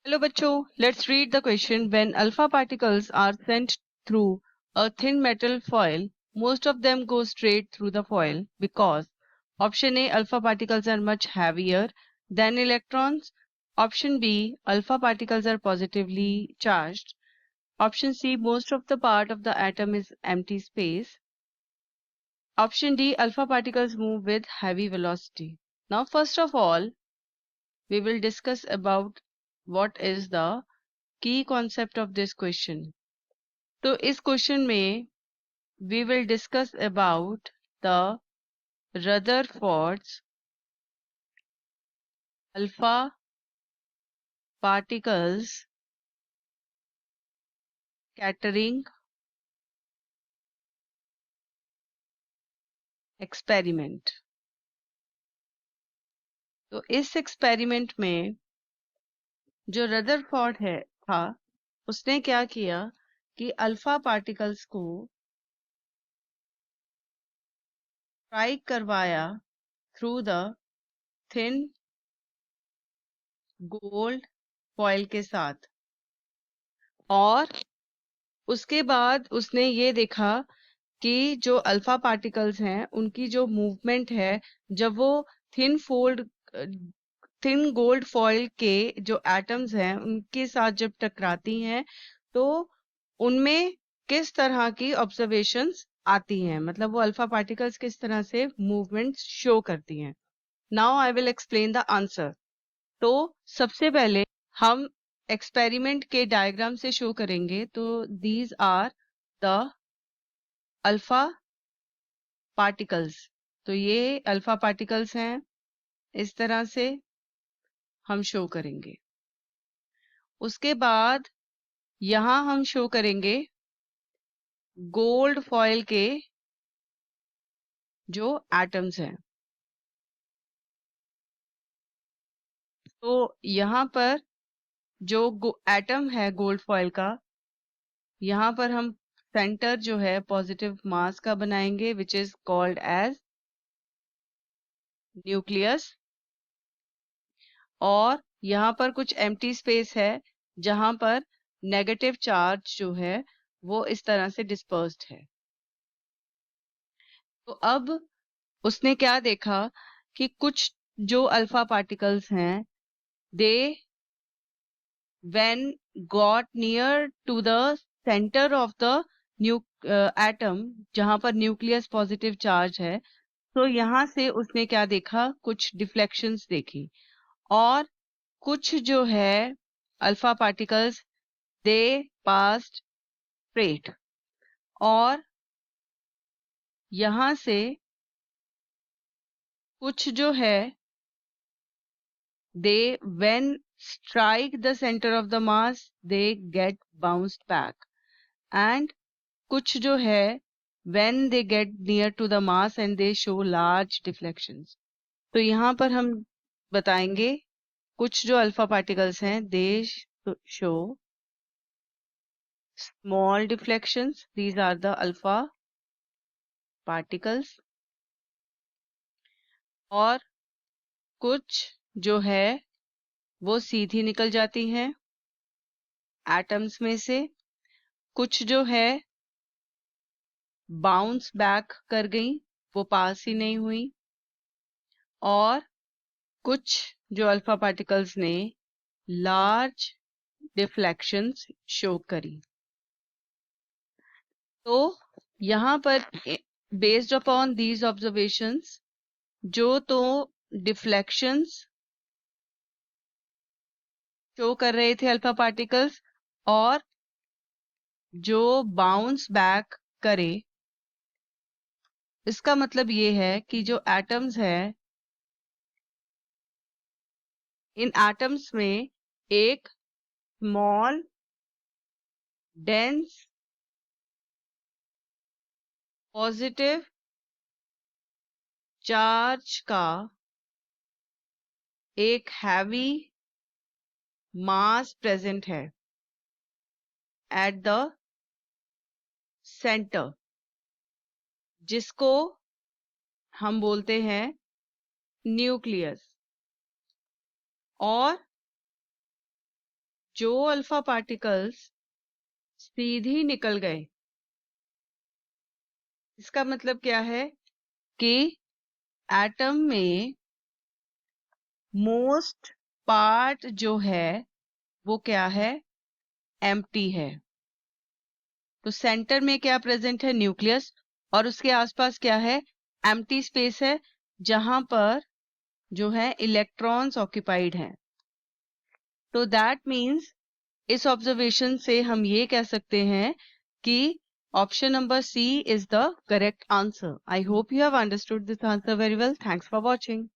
Hello बच्चों, let's read the question. When alpha particles are sent through a thin metal foil, most of them go straight through the foil because option A, alpha particles are much heavier than electrons. Option B, alpha particles are positively charged. Option C, most of the part of the atom is empty space. Option D, alpha particles move with heavy velocity. Now, first of all, we will discuss about what is the की concept of this question. तो इस question में we will discuss about the Rutherford's alpha particles scattering experiment. तो इस experiment में जो Rutherford था उसने क्या किया कि अल्फा पार्टिकल्स को स्ट्राइक करवाया through the thin gold foil के साथ, और उसके बाद उसने ये देखा कि जो अल्फा पार्टिकल्स हैं उनकी जो मूवमेंट है जब वो thin fold thin gold foil के जो एटम्स हैं उनके साथ जब टकराती हैं तो उनमें किस तरह की ऑब्जर्वेशंस आती हैं, मतलब वो अल्फा पार्टिकल्स किस तरह से मूवमेंट शो करती हैं। Now I will explain the answer. तो सबसे पहले हम एक्सपेरिमेंट के डायग्राम से शो करेंगे। तो these are the alpha particles. तो ये अल्फा पार्टिकल्स हैं, इस तरह से हम शो करेंगे। उसके बाद यहाँ हम शो करेंगे गोल्ड फॉयल के जो एटम्स हैं। तो यहाँ पर जो एटम है गोल्ड फॉयल का, यहाँ पर हम सेंटर जो है पॉजिटिव मास का बनाएंगे which is called as nucleus, और यहाँ पर कुछ एम्प्टी स्पेस है जहां पर नेगेटिव चार्ज जो है वो इस तरह से डिस्पर्स्ड है। तो अब उसने क्या देखा कि कुछ जो अल्फा पार्टिकल्स हैं they when got near to the centre of the new atom जहां पर न्यूक्लियस पॉजिटिव चार्ज है, तो यहाँ से उसने क्या देखा, कुछ डिफ्लेक्शंस देखी। और कुछ जो है alpha particles they passed straight, और यहां से कुछ जो है they when strike the centre of the mass they get bounced back, and कुछ जो है when they get near to the mass and they show large deflections. तो यहाँ पर हम बताएंगे कुछ जो अल्फा पार्टिकल्स हैं दे show small deflections, these are the alpha particles, और कुछ जो है वो सीधी निकल जाती हैं एटम्स में से, कुछ जो है बाउंस बैक कर गई, वो पास ही नहीं हुई, और कुछ जो अल्फा पार्टिकल्स ने लार्ज डिफ्लेक्शंस शो करी। तो यहाँ पर बेस्ड अपॉन दीज ऑब्जर्वेशंस जो तो डिफ्लेक्शंस शो कर रहे थे अल्फा पार्टिकल्स और जो बाउंस बैक करे, इसका मतलब ये है कि जो एटम्स है इन एटम्स में एक स्मॉल डेंस पॉजिटिव चार्ज का एक हैवी मास प्रेजेंट है एट द सेंटर, जिसको हम बोलते हैं न्यूक्लियस। और जो अल्फा पार्टिकल्स सीधी निकल गए, इसका मतलब क्या है कि एटम में मोस्ट पार्ट जो है वो क्या है, एम्प्टी है। तो सेंटर में क्या प्रेजेंट है, न्यूक्लियस, और उसके आसपास क्या है, एम्प्टी स्पेस है, जहां पर जो है इलेक्ट्रॉन्स ऑक्यूपाइड हैं। तो दैट मीन्स इस ऑब्जर्वेशन से हम ये कह सकते हैं कि option number C is the correct answer. I hope you have understood this answer very well. Thanks for watching.